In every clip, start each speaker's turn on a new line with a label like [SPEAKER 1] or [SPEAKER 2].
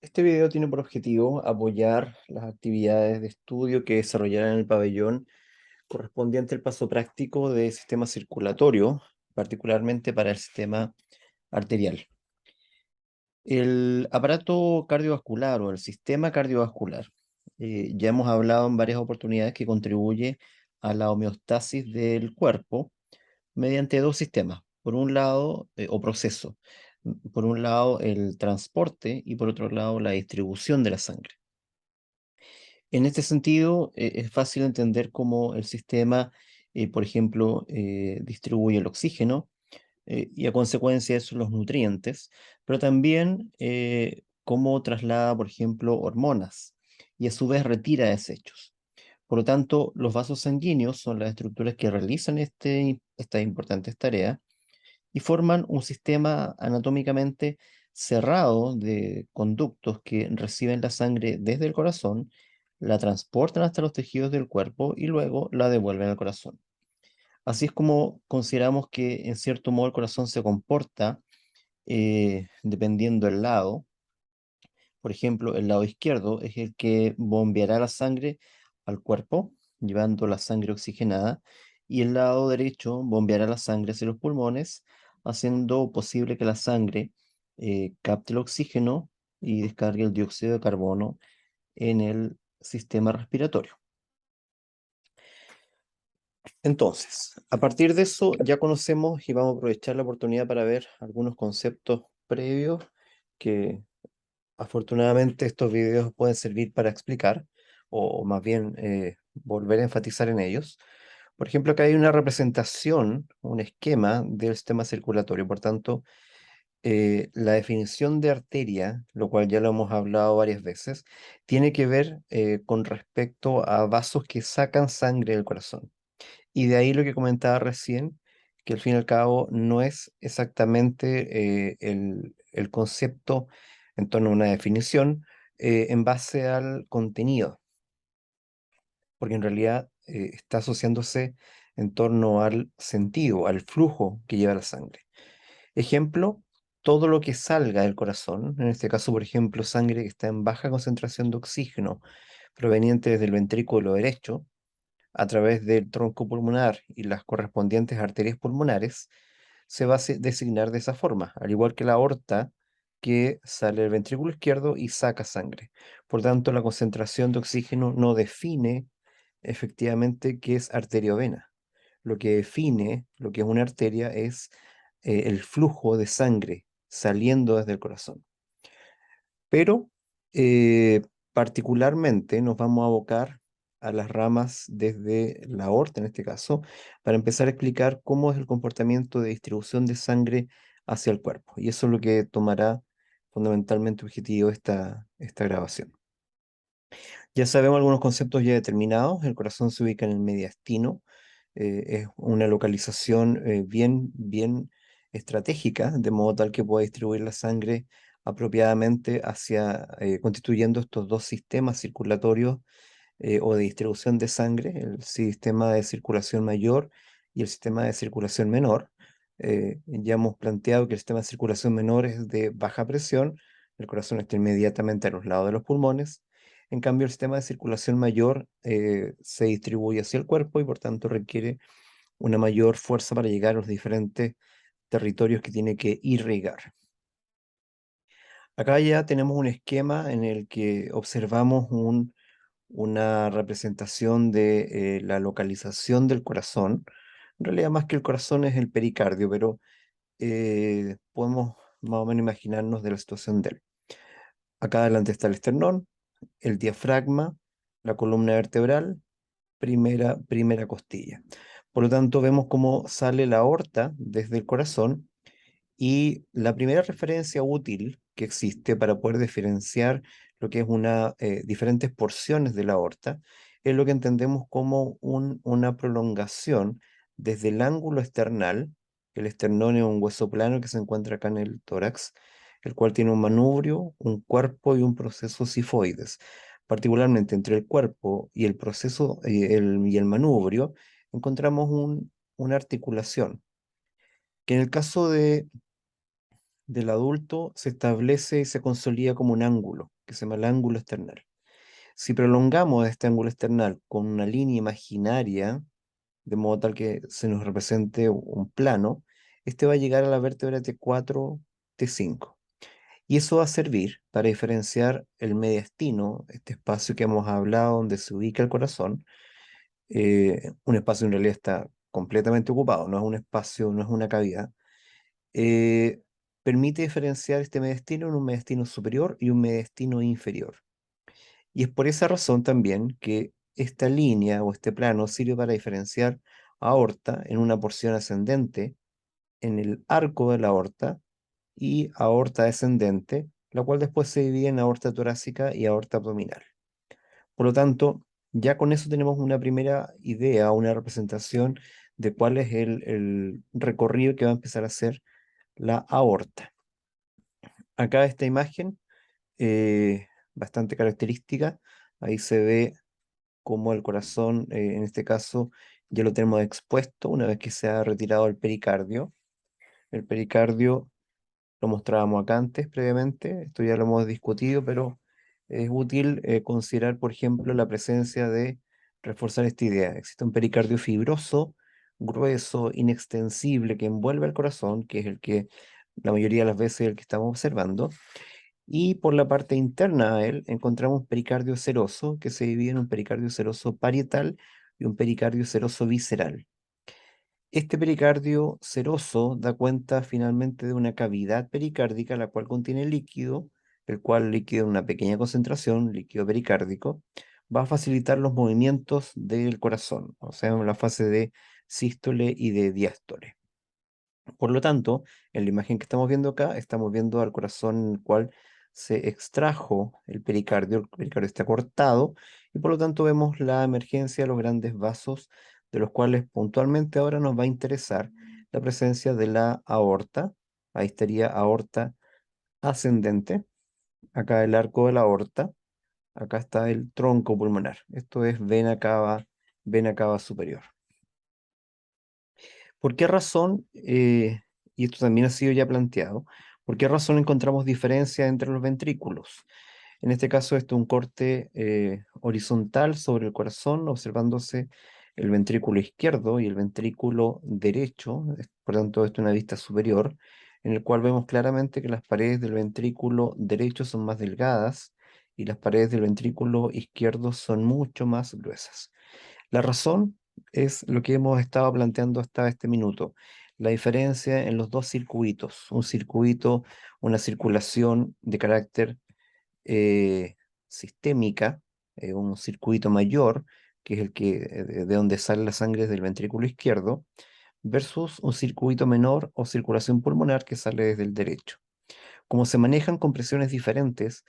[SPEAKER 1] Este video tiene por objetivo apoyar las actividades de estudio que desarrollarán en el pabellón correspondiente al paso práctico de sistema circulatorio, particularmente para el sistema arterial. El aparato cardiovascular o el sistema cardiovascular, ya hemos hablado en varias oportunidades que contribuye a la homeostasis del cuerpo mediante dos sistemas. Por un lado, o proceso. Por un lado, el transporte y por otro lado, la distribución de la sangre. En este sentido, es fácil entender cómo el sistema, por ejemplo, distribuye el oxígeno y a consecuencia de eso los nutrientes, pero también cómo traslada, por ejemplo, hormonas y a su vez retira desechos. Por lo tanto, los vasos sanguíneos son las estructuras que realizan estas importantes tareas y forman un sistema anatómicamente cerrado de conductos que reciben la sangre desde el corazón, la transportan hasta los tejidos del cuerpo y luego la devuelven al corazón. Así es como consideramos que en cierto modo el corazón se comporta dependiendo del lado. Por ejemplo, el lado izquierdo es el que bombeará la sangre al cuerpo, llevando la sangre oxigenada, y el lado derecho bombeará la sangre hacia los pulmones, haciendo posible que la sangre capte el oxígeno y descargue el dióxido de carbono en el sistema respiratorio. Entonces, a partir de eso ya conocemos y vamos a aprovechar la oportunidad para ver algunos conceptos previos que afortunadamente estos videos pueden servir para explicar, o más bien volver a enfatizar en ellos. Por ejemplo, acá hay una representación, un esquema del sistema circulatorio. Por tanto, la definición de arteria, lo cual ya lo hemos hablado varias veces, tiene que ver con respecto a vasos que sacan sangre del corazón. Y de ahí lo que comentaba recién, que al fin y al cabo no es exactamente el concepto en torno a una definición en base al contenido, porque en realidad está asociándose en torno al sentido, al flujo que lleva la sangre. Ejemplo, todo lo que salga del corazón, en este caso, por ejemplo, sangre que está en baja concentración de oxígeno proveniente desde el ventrículo derecho, a través del tronco pulmonar y las correspondientes arterias pulmonares, se va a designar de esa forma, al igual que la aorta que sale del ventrículo izquierdo y saca sangre. Por tanto, la concentración de oxígeno no define efectivamente qué es arteria o vena. Lo que define lo que es una arteria es el flujo de sangre saliendo desde el corazón. Pero particularmente nos vamos a abocar a las ramas desde la aorta, en este caso, para empezar a explicar cómo es el comportamiento de distribución de sangre hacia el cuerpo. Y eso es lo que tomará fundamentalmente objetivo esta grabación. Ya sabemos algunos conceptos ya determinados. El corazón se ubica en el mediastino. Es una localización bien estratégica, de modo tal que pueda distribuir la sangre apropiadamente hacia, constituyendo estos dos sistemas circulatorios o de distribución de sangre, el sistema de circulación mayor y el sistema de circulación menor. Ya hemos planteado que el sistema de circulación menor es de baja presión, el corazón está inmediatamente a los lados de los pulmones. En cambio, el sistema de circulación mayor se distribuye hacia el cuerpo y por tanto requiere una mayor fuerza para llegar a los diferentes territorios que tiene que irrigar. Acá ya tenemos un esquema en el que observamos una representación de la localización del corazón. En realidad, más que el corazón es el pericardio, pero podemos más o menos imaginarnos de la situación de él. Acá adelante está el esternón, el diafragma, la columna vertebral, primera costilla. Por lo tanto, vemos cómo sale la aorta desde el corazón y la primera referencia útil que existe para poder diferenciar lo que es diferentes porciones de la aorta es lo que entendemos como una prolongación desde el ángulo esternal. El esternón es un hueso plano que se encuentra acá en el tórax, el cual tiene un manubrio, un cuerpo y un proceso sifoides. Particularmente entre el cuerpo y el proceso y el manubrio encontramos una articulación que en el caso del adulto se establece y se consolida como un ángulo, que se llama el ángulo esternal. Si prolongamos este ángulo external con una línea imaginaria, de modo tal que se nos represente un plano, este va a llegar a la vértebra T4, T5. Y eso va a servir para diferenciar el mediastino, este espacio que hemos hablado donde se ubica el corazón. Un espacio en realidad está completamente ocupado, no es un espacio, no es una cavidad. eh, Permite diferenciar este mediastino en un mediastino superior y un mediastino inferior. Y es por esa razón también que esta línea o este plano sirve para diferenciar aorta en una porción ascendente en el arco de la aorta y aorta descendente, la cual después se divide en aorta torácica y aorta abdominal. Por lo tanto, ya con eso tenemos una primera idea, una representación de cuál es el recorrido que va a empezar a hacer la aorta. Acá esta imagen, bastante característica, ahí se ve cómo el corazón, en este caso, ya lo tenemos expuesto una vez que se ha retirado el pericardio. El pericardio lo mostrábamos acá antes, previamente, esto ya lo hemos discutido, pero es útil considerar, por ejemplo, la presencia de reforzar esta idea. Existe un pericardio fibroso, grueso, inextensible, que envuelve el corazón, que es el que la mayoría de las veces el que estamos observando, y por la parte interna a él encontramos pericardio seroso, que se divide en un pericardio seroso parietal y un pericardio seroso visceral. Este pericardio seroso da cuenta finalmente de una cavidad pericárdica la cual contiene líquido, el cual líquido en una pequeña concentración, líquido pericárdico, va a facilitar los movimientos del corazón, o sea, en la fase de sístole y de diástole. Por lo tanto, en la imagen que estamos viendo acá, estamos viendo al corazón en el cual se extrajo el pericardio está cortado y por lo tanto vemos la emergencia de los grandes vasos, de los cuales puntualmente ahora nos va a interesar la presencia de la aorta. Ahí estaría aorta ascendente, acá el arco de la aorta, acá está el tronco pulmonar. Esto es vena cava superior. ¿Por qué razón, y esto también ha sido ya planteado, por qué razón encontramos diferencia entre los ventrículos? En este caso, esto es un corte horizontal sobre el corazón, observándose el ventrículo izquierdo y el ventrículo derecho, por tanto, esto es una vista superior, en el cual vemos claramente que las paredes del ventrículo derecho son más delgadas y las paredes del ventrículo izquierdo son mucho más gruesas. La razón es lo que hemos estado planteando hasta este minuto, la diferencia en los dos circuitos, un circuito, una circulación de carácter eh, sistémica, un circuito mayor, que es el que, de donde sale la sangre del ventrículo izquierdo, versus un circuito menor o circulación pulmonar que sale desde el derecho. Como se manejan con presiones diferentes,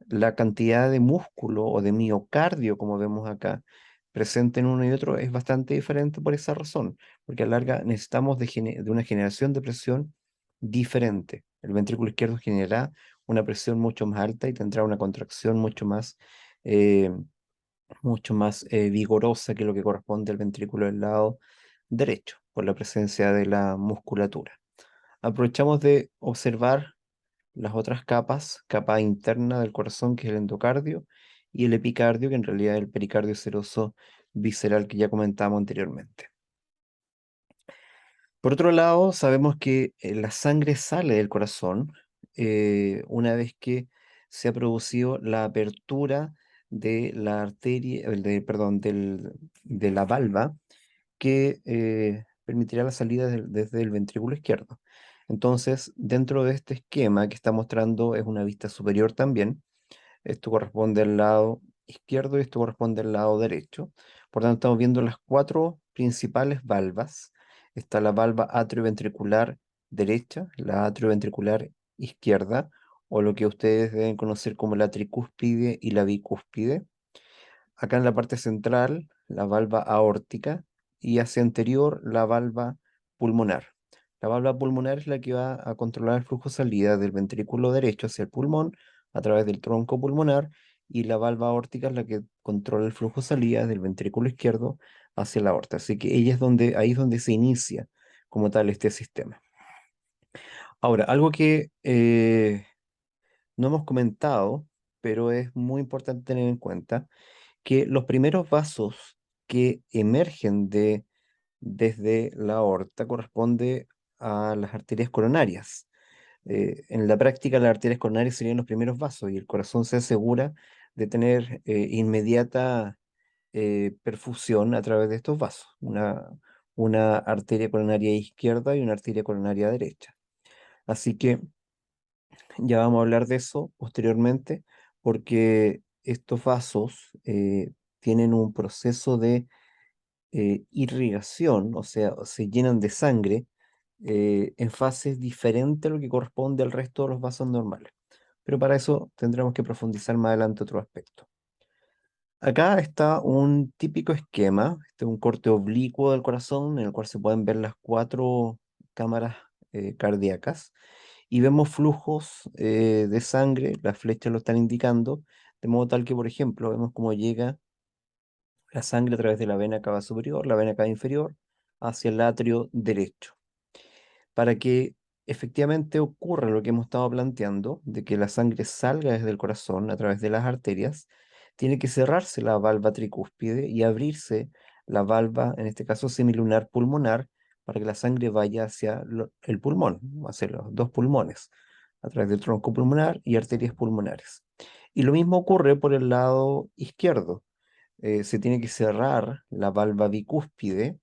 [SPEAKER 1] la cantidad de músculo o de miocardio, como vemos acá, presente en uno y otro es bastante diferente por esa razón, porque a la larga necesitamos de una generación de presión diferente. El ventrículo izquierdo generará una presión mucho más alta y tendrá una contracción eh, mucho más vigorosa que lo que corresponde al ventrículo del lado derecho, por la presencia de la musculatura. Aprovechamos de observar las otras capas, capa interna del corazón, que es el endocardio, y el epicardio, que en realidad es el pericardio seroso visceral que ya comentamos anteriormente. Por otro lado, sabemos que la sangre sale del corazón una vez que se ha producido la apertura de la arteria, perdón, de la valva que permitirá la salida desde el ventrículo izquierdo. Entonces, dentro de este esquema que está mostrando es una vista superior también. Esto corresponde al lado izquierdo y esto corresponde al lado derecho. Por tanto, estamos viendo las cuatro principales valvas. Está la valva atrioventricular derecha, la atrioventricular izquierda, o lo que ustedes deben conocer como la tricúspide y la bicúspide. Acá en la parte central, la valva aórtica y hacia anterior, la valva pulmonar. La valva pulmonar es la que va a controlar el flujo salida del ventrículo derecho hacia el pulmón a través del tronco pulmonar y la valva aórtica es la que controla el flujo salida del ventrículo izquierdo hacia la aorta. Así que ella es donde, ahí es donde se inicia como tal este sistema. Ahora, algo que no hemos comentado, pero es muy importante tener en cuenta, que los primeros vasos que emergen desde la aorta corresponde a las arterias coronarias. En la práctica, las arterias coronarias serían los primeros vasos y el corazón se asegura de tener inmediata perfusión a través de estos vasos, una arteria coronaria izquierda y una arteria coronaria derecha. Así que ya vamos a hablar de eso posteriormente, porque estos vasos tienen un proceso de irrigación, o sea, se llenan de sangre en fases diferentes a lo que corresponde al resto de los vasos normales. Pero para eso tendremos que profundizar más adelante otro aspecto. Acá está un típico esquema, este es un corte oblicuo del corazón en el cual se pueden ver las cuatro cámaras cardíacas y vemos flujos de sangre, las flechas lo están indicando, de modo tal que, por ejemplo, vemos cómo llega la sangre a través de la vena cava superior, la vena cava inferior, hacia el atrio derecho. Para que efectivamente ocurra lo que hemos estado planteando, de que la sangre salga desde el corazón a través de las arterias, tiene que cerrarse la valva tricúspide y abrirse la valva, en este caso semilunar pulmonar, para que la sangre vaya hacia el pulmón, hacia los dos pulmones, a través del tronco pulmonar y arterias pulmonares. Y lo mismo ocurre por el lado izquierdo. Se tiene que cerrar la valva bicúspide,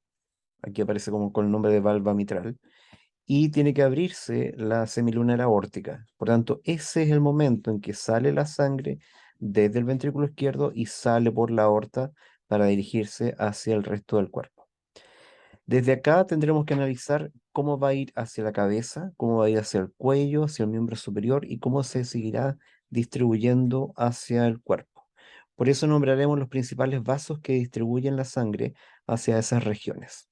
[SPEAKER 1] aquí aparece como con el nombre de valva mitral, y tiene que abrirse la semilunar aórtica. Por tanto, ese es el momento en que sale la sangre desde el ventrículo izquierdo y sale por la aorta para dirigirse hacia el resto del cuerpo. Desde acá tendremos que analizar cómo va a ir hacia la cabeza, cómo va a ir hacia el cuello, hacia el miembro superior y cómo se seguirá distribuyendo hacia el cuerpo. Por eso nombraremos los principales vasos que distribuyen la sangre hacia esas regiones.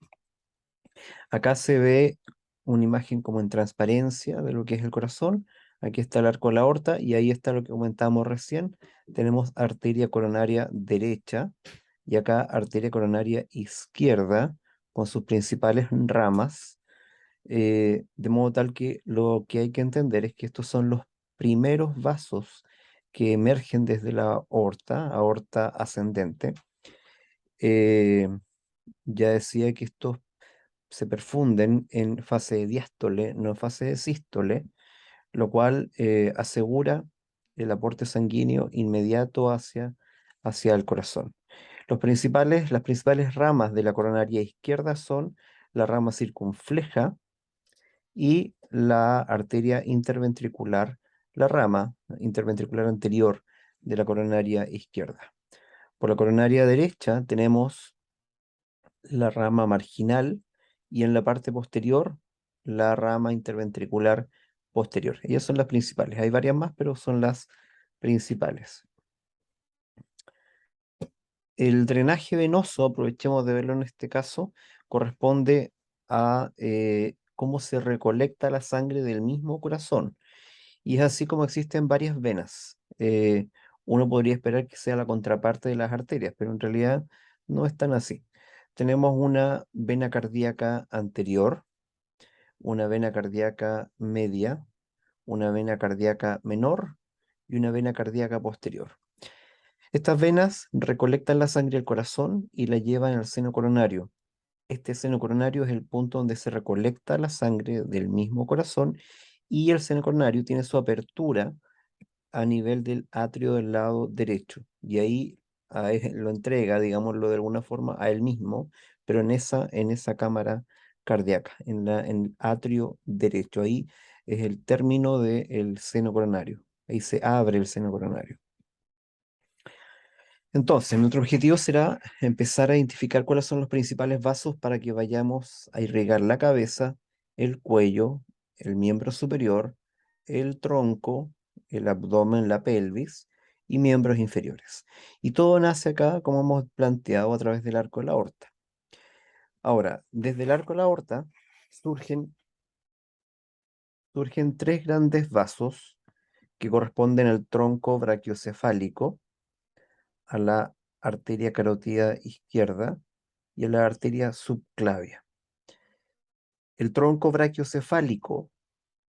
[SPEAKER 1] Acá se ve una imagen como en transparencia de lo que es el corazón. Aquí está el arco de la aorta y ahí está lo que comentábamos recién. Tenemos arteria coronaria derecha y acá arteria coronaria izquierda con sus principales ramas. De modo tal que lo que hay que entender es que estos son los primeros vasos que emergen desde la aorta, aorta ascendente. Eh, ya decía que estos se perfunden en fase de diástole, no en fase de sístole, lo cual asegura el aporte sanguíneo inmediato hacia el corazón. Las principales ramas de la coronaria izquierda son la rama circunfleja y la arteria interventricular, la rama interventricular anterior de la coronaria izquierda. Por la coronaria derecha tenemos la rama marginal y en la parte posterior la rama interventricular posterior. Ellas son las principales. Hay varias más, pero son las principales. El drenaje venoso, aprovechemos de verlo en este caso, corresponde a cómo se recolecta la sangre del mismo corazón. Y es así como existen varias venas. Uno podría esperar que sea la contraparte de las arterias, pero en realidad no es tan así. Tenemos una vena cardíaca anterior, una vena cardíaca media, una vena cardíaca menor y una vena cardíaca posterior. Estas venas recolectan la sangre del corazón y la llevan al seno coronario. Este seno coronario es el punto donde se recolecta la sangre del mismo corazón y el seno coronario tiene su apertura a nivel del atrio del lado derecho. Y ahí lo entrega, digámoslo de alguna forma, a él mismo, pero en esa cámara cardíaca, en el atrio derecho. Ahí es el término del seno coronario. Ahí se abre el seno coronario. Entonces, nuestro objetivo será empezar a identificar cuáles son los principales vasos para que vayamos a irrigar la cabeza, el cuello, el miembro superior, el tronco, el abdomen, la pelvis y miembros inferiores. Y todo nace acá, como hemos planteado, a través del arco de la aorta. Ahora, desde el arco de la aorta surgen, surgen tres grandes vasos que corresponden al tronco brachiocefálico, a la arteria carótida izquierda y a la arteria subclavia. El tronco brachiocefálico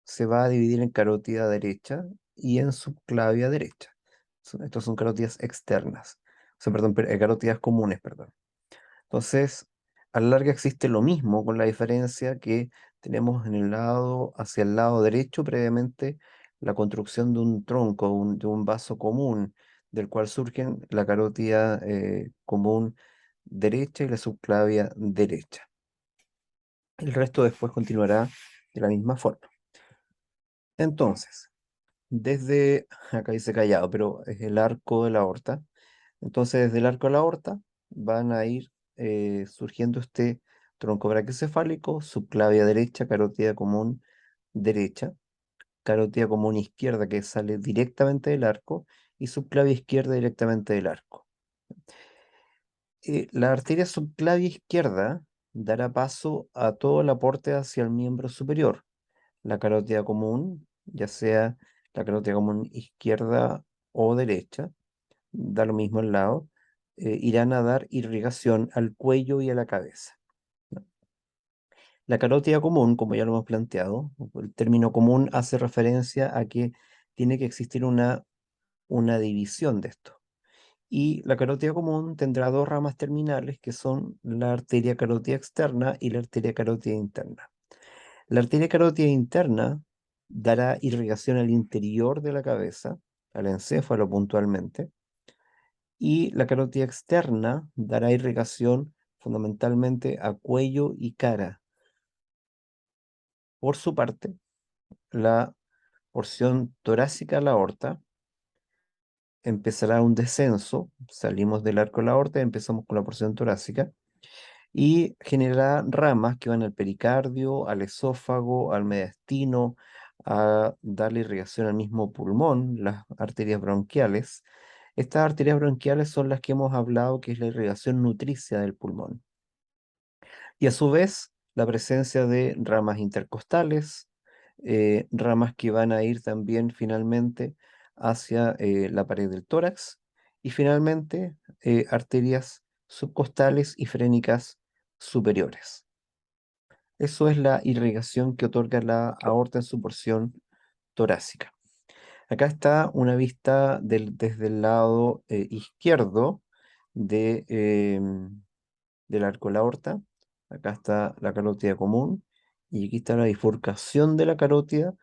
[SPEAKER 1] se va a dividir en carótida derecha y en subclavia derecha. Estos son carótidas externas, o sea, perdón, carótidas comunes, perdón. Entonces, a la larga existe lo mismo, con la diferencia que tenemos en el lado, hacia el lado derecho, previamente la construcción de un tronco, de un vaso común, del cual surgen la carótida común derecha y la subclavia derecha. El resto después continuará de la misma forma. Entonces, desde, acá dice callado, pero es el arco de la aorta. Entonces, desde el arco de la aorta van a ir surgiendo este tronco brachiocefálico, subclavia derecha, carótida común derecha, carótida común izquierda que sale directamente del arco y subclavia izquierda directamente del arco. La arteria subclavia izquierda dará paso a todo el aporte hacia el miembro superior. La carótida común, ya sea la carótida común izquierda o derecha, da lo mismo el lado, irán a dar irrigación al cuello y a la cabeza. ¿No? La carótida común, como ya lo hemos planteado, el término común hace referencia a que tiene que existir una división de esto. Y la carótida común tendrá dos ramas terminales que son la arteria carótida externa y la arteria carótida interna. La arteria carótida interna dará irrigación al interior de la cabeza, al encéfalo puntualmente, y la carótida externa dará irrigación fundamentalmente a cuello y cara. Por su parte, la porción torácica de la aorta empezará un descenso, salimos del arco de la aorta y empezamos con la porción torácica, y generará ramas que van al pericardio, al esófago, al mediastino, a darle irrigación al mismo pulmón, las arterias bronquiales. Estas arterias bronquiales son las que hemos hablado, que es la irrigación nutricia del pulmón. Y a su vez, la presencia de ramas intercostales, ramas que van a ir también finalmente hacia la pared del tórax y finalmente arterias subcostales y frénicas superiores. Eso es la irrigación que otorga la aorta en su porción torácica. Acá está una vista desde el lado izquierdo de, del arco de la aorta. Acá está la carótida común y aquí está la bifurcación de la carótida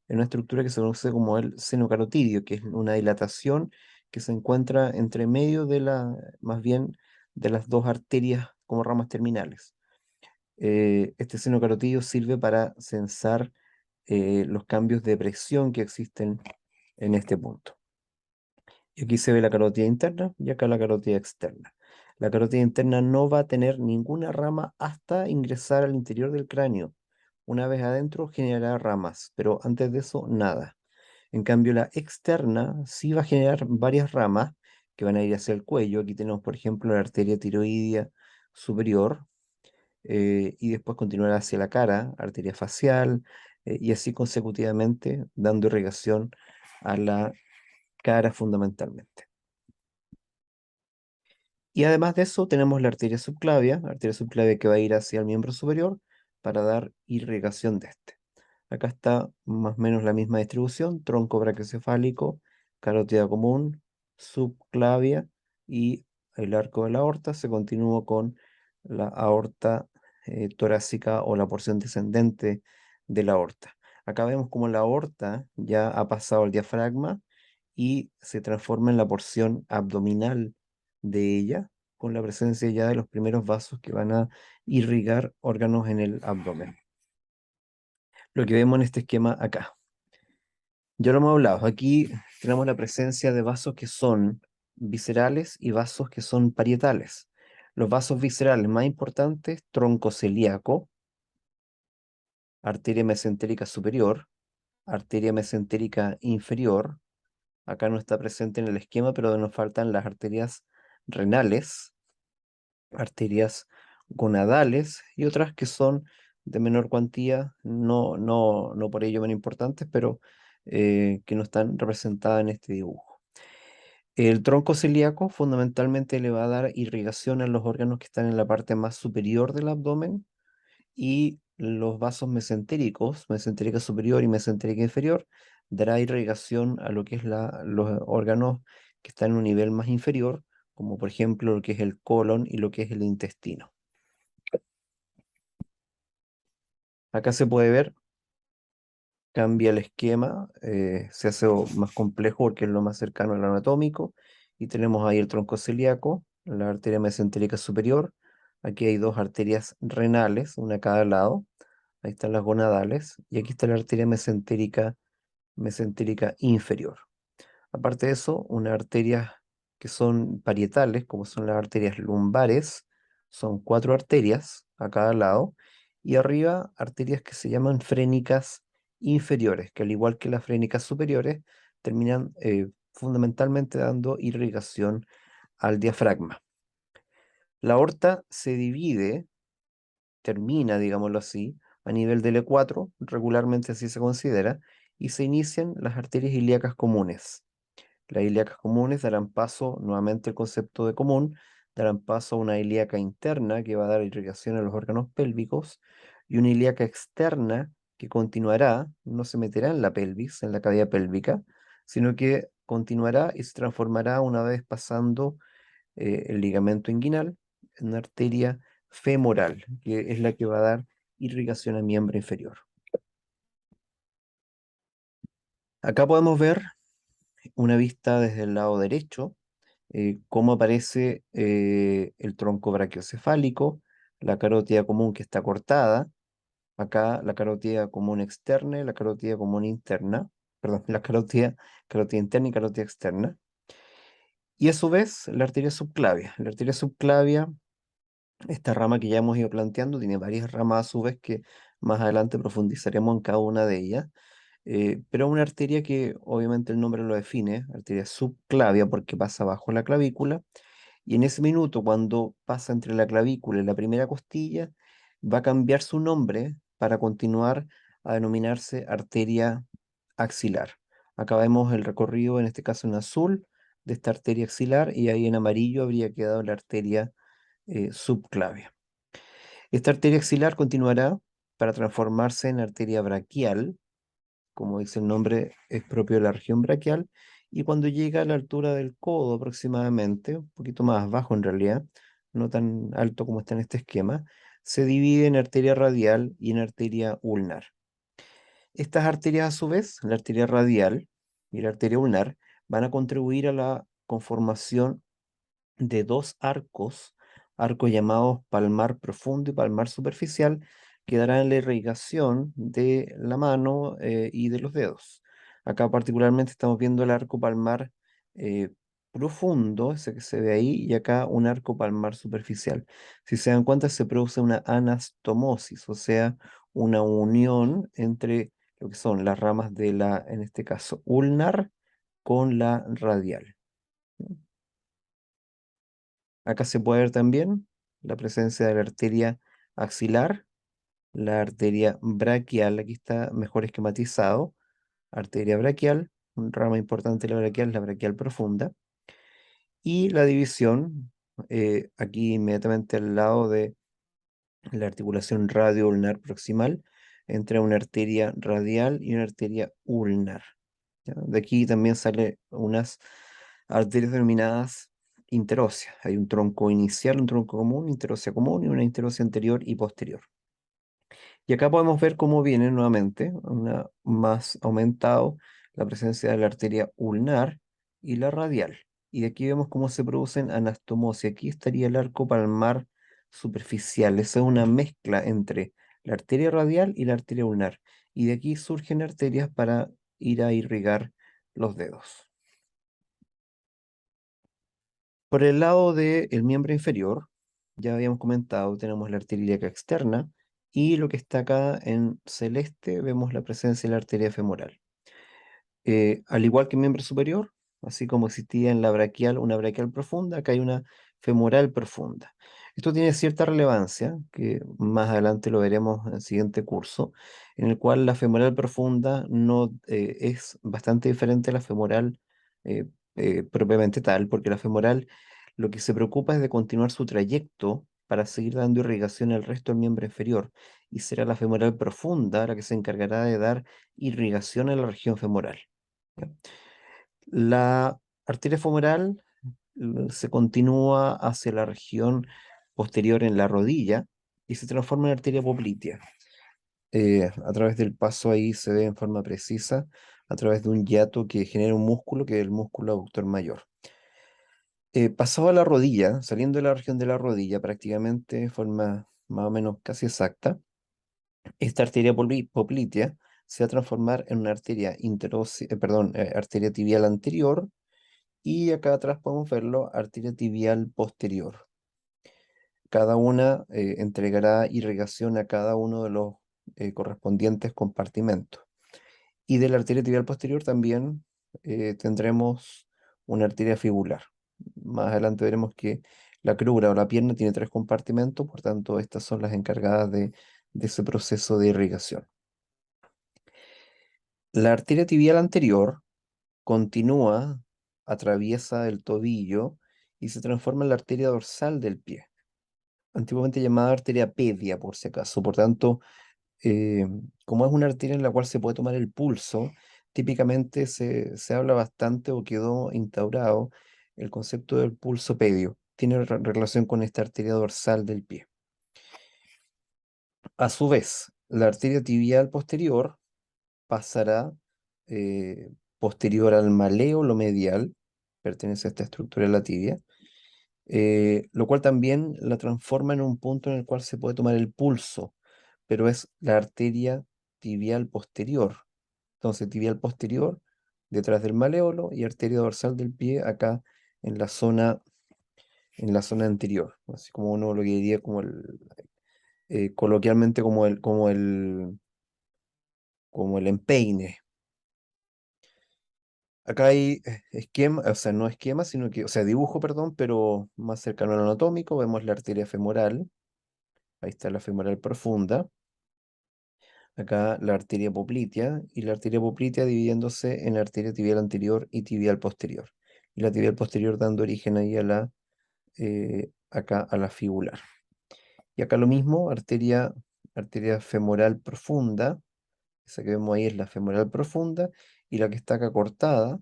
[SPEAKER 1] en una estructura que se conoce como el seno carotidio, que es una dilatación que se encuentra entre medio de más bien de las dos arterias como ramas terminales. Este seno carotidio sirve para censar los cambios de presión que existen en este punto. Y aquí se ve la carótida interna y acá la carótida externa. La carótida interna no va a tener ninguna rama hasta ingresar al interior del cráneo. Una vez adentro generará ramas, pero antes de eso nada. En cambio, la externa sí va a generar varias ramas que van a ir hacia el cuello. Aquí tenemos, por ejemplo, la arteria tiroidea superior y después continuar hacia la cara, arteria facial y así consecutivamente dando irrigación a la cara fundamentalmente. Y además de eso tenemos la arteria subclavia que va a ir hacia el miembro superior para dar irrigación de este. Acá está más o menos la misma distribución, tronco brachiocefálico, carótida común, subclavia y el arco de la aorta se continúa con la aorta torácica o la porción descendente de la aorta. Acá vemos como la aorta ya ha pasado al diafragma y se transforma en la porción abdominal de ella, con la presencia ya de los primeros vasos que van a irrigar órganos en el abdomen. Lo que vemos en este esquema acá. Ya lo hemos hablado, aquí tenemos la presencia de vasos que son viscerales y vasos que son parietales. Los vasos viscerales más importantes, tronco celíaco, arteria mesentérica superior, arteria mesentérica inferior. Acá no está presente en el esquema, pero nos faltan las arterias renales, arterias gonadales y otras que son de menor cuantía, no por ello menos importantes, pero que no están representadas en este dibujo. El tronco celíaco fundamentalmente le va a dar irrigación a los órganos que están en la parte más superior del abdomen y los vasos mesentéricos, mesentérica superior y mesentérica inferior, dará irrigación a lo que es los órganos que están en un nivel más inferior, como por ejemplo lo que es el colon y lo que es el intestino. Acá se puede ver, cambia el esquema, se hace más complejo porque es lo más cercano al anatómico, y tenemos ahí el tronco celíaco, la arteria mesentérica superior, aquí hay dos arterias renales, una a cada lado, ahí están las gonadales, y aquí está la arteria mesentérica inferior. Aparte de eso, unas arterias que son parietales, como son las arterias lumbares, son cuatro arterias a cada lado, y arriba arterias que se llaman frénicas inferiores, que al igual que las frénicas superiores, terminan fundamentalmente dando irrigación al diafragma. La aorta se divide, termina, digámoslo así, a nivel del E4, regularmente así se considera, y se inician las arterias ilíacas comunes. Las ilíacas comunes darán paso nuevamente al concepto de común, darán paso a una ilíaca interna que va a dar irrigación a los órganos pélvicos y una ilíaca externa que continuará, no se meterá en la pelvis, en la cavidad pélvica, sino que continuará y se transformará una vez pasando el ligamento inguinal en una arteria femoral, que es la que va a dar irrigación al miembro inferior. Acá podemos ver una vista desde el lado derecho, cómo aparece el tronco brachiocefálico, la carótida común que está cortada, acá la carótida común externa y la carótida común interna, perdón, la carótida interna y carótida externa, y a su vez la arteria subclavia. La arteria subclavia, esta rama que ya hemos ido planteando, tiene varias ramas a su vez que más adelante profundizaremos en cada una de ellas, pero una arteria que obviamente el nombre lo define, arteria subclavia porque pasa bajo la clavícula, y en ese minuto cuando pasa entre la clavícula y la primera costilla, va a cambiar su nombre para continuar a denominarse arteria axilar. Acá vemos el recorrido, en este caso en azul, de esta arteria axilar, y ahí en amarillo habría quedado la arteria subclavia. Esta arteria axilar continuará para transformarse en arteria braquial, como dice el nombre, es propio de la región braquial, y cuando llega a la altura del codo aproximadamente, un poquito más bajo en realidad, no tan alto como está en este esquema, se divide en arteria radial y en arteria ulnar. Estas arterias a su vez, la arteria radial y la arteria ulnar, van a contribuir a la conformación de dos arcos llamados palmar profundo y palmar superficial, que darán la irrigación de la mano y de los dedos. Acá particularmente estamos viendo el arco palmar eh, profundo, ese que se ve ahí, y acá un arco palmar superficial. Si se dan cuenta, se produce una anastomosis, o sea, una unión entre lo que son las ramas de la, en este caso, ulnar con la radial. Acá se puede ver también la presencia de la arteria axilar, la arteria braquial, aquí está mejor esquematizado, arteria braquial, un rama importante de la braquial, la braquial profunda, y la división, aquí inmediatamente al lado de la articulación radio-ulnar proximal, entre una arteria radial y una arteria ulnar. ¿Ya? De aquí también salen unas arterias denominadas interóseas. Hay un tronco inicial, un tronco común, interósea común y una interósea anterior y posterior. Y acá podemos ver cómo viene nuevamente más aumentado la presencia de la arteria ulnar y la radial. Y de aquí vemos cómo se producen anastomosis. Aquí estaría el arco palmar superficial. Esa es una mezcla entre la arteria radial y la arteria ulnar. Y de aquí surgen arterias para ir a irrigar los dedos. Por el lado del miembro inferior, ya habíamos comentado, tenemos la arteria ilíaca externa y lo que está acá en celeste vemos la presencia de la arteria femoral. Al igual que el miembro superior, así como existía en la braquial una braquial profunda, acá hay una femoral profunda. Esto tiene cierta relevancia, que más adelante lo veremos en el siguiente curso, en el cual la femoral profunda no es bastante diferente a la femoral propiamente tal, porque la femoral lo que se preocupa es de continuar su trayecto para seguir dando irrigación al resto del miembro inferior, y será la femoral profunda la que se encargará de dar irrigación a la región femoral. ¿Ya? La arteria femoral se continúa hacia la región posterior en la rodilla y se transforma en arteria poplitea. A través del paso ahí se ve en forma precisa, a través de un hiato que genera un músculo que es el músculo abductor mayor. Pasado a la rodilla, saliendo de la región de la rodilla, prácticamente de forma más o menos casi exacta, esta arteria poplitea se va a transformar en una arteria arteria tibial anterior, y acá atrás podemos verlo, arteria tibial posterior. Cada una entregará irrigación a cada uno de los correspondientes compartimentos. Y de la arteria tibial posterior también tendremos una arteria fibular. Más adelante veremos que la crura o la pierna tiene 3 compartimentos, por tanto estas son las encargadas de ese proceso de irrigación. La arteria tibial anterior continúa, atraviesa el tobillo y se transforma en la arteria dorsal del pie, antiguamente llamada arteria pedia por si acaso. Por tanto, eh, como es una arteria en la cual se puede tomar el pulso, típicamente se habla bastante o quedó instaurado el concepto del pulso pedio. Tiene relación con esta arteria dorsal del pie. A su vez, la arteria tibial posterior pasará posterior al maléolo medial, pertenece a esta estructura de la tibia, lo cual también la transforma en un punto en el cual se puede tomar el pulso, pero es la arteria tibial posterior. Entonces, tibial posterior detrás del maléolo y arteria dorsal del pie acá en en la zona anterior, así como uno lo que diría como coloquialmente como el empeine. Acá hay esquema, o sea, no esquema, sino que, o sea, dibujo, perdón, pero más cercano al anatómico, vemos la arteria femoral, ahí está la femoral profunda, acá la arteria poplitea, y la arteria poplitea dividiéndose en arteria tibial anterior y tibial posterior, y la tibial posterior dando origen ahí a acá a la fibular. Y acá lo mismo, arteria femoral profunda, esa que vemos ahí es la femoral profunda, y la que está acá cortada,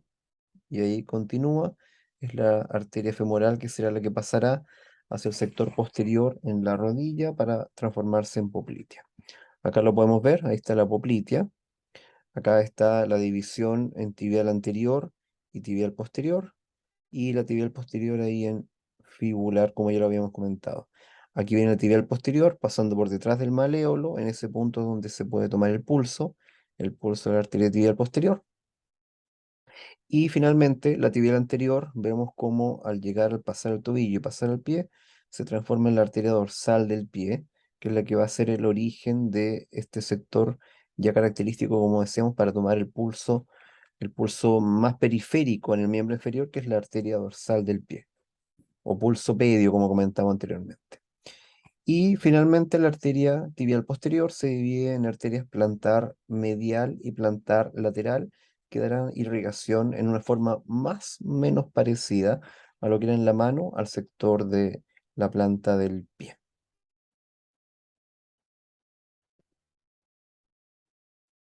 [SPEAKER 1] y ahí continúa, es la arteria femoral, que será la que pasará hacia el sector posterior en la rodilla para transformarse en poplitea. Acá lo podemos ver, ahí está la poplitea, acá está la división en tibial anterior y tibial posterior, y la tibial posterior ahí en fibular, como ya lo habíamos comentado. Aquí viene la tibial posterior, pasando por detrás del maléolo, en ese punto donde se puede tomar el pulso de la arteria tibial posterior. Y finalmente, la tibial anterior, vemos cómo al llegar al pasar el tobillo y pasar el pie, se transforma en la arteria dorsal del pie, que es la que va a ser el origen de este sector ya característico, como decíamos, para tomar el pulso más periférico en el miembro inferior, que es la arteria dorsal del pie, o pulso pedio, como comentaba anteriormente. Y finalmente la arteria tibial posterior se divide en arterias plantar medial y plantar lateral, que darán irrigación en una forma más o menos parecida a lo que era en la mano al sector de la planta del pie.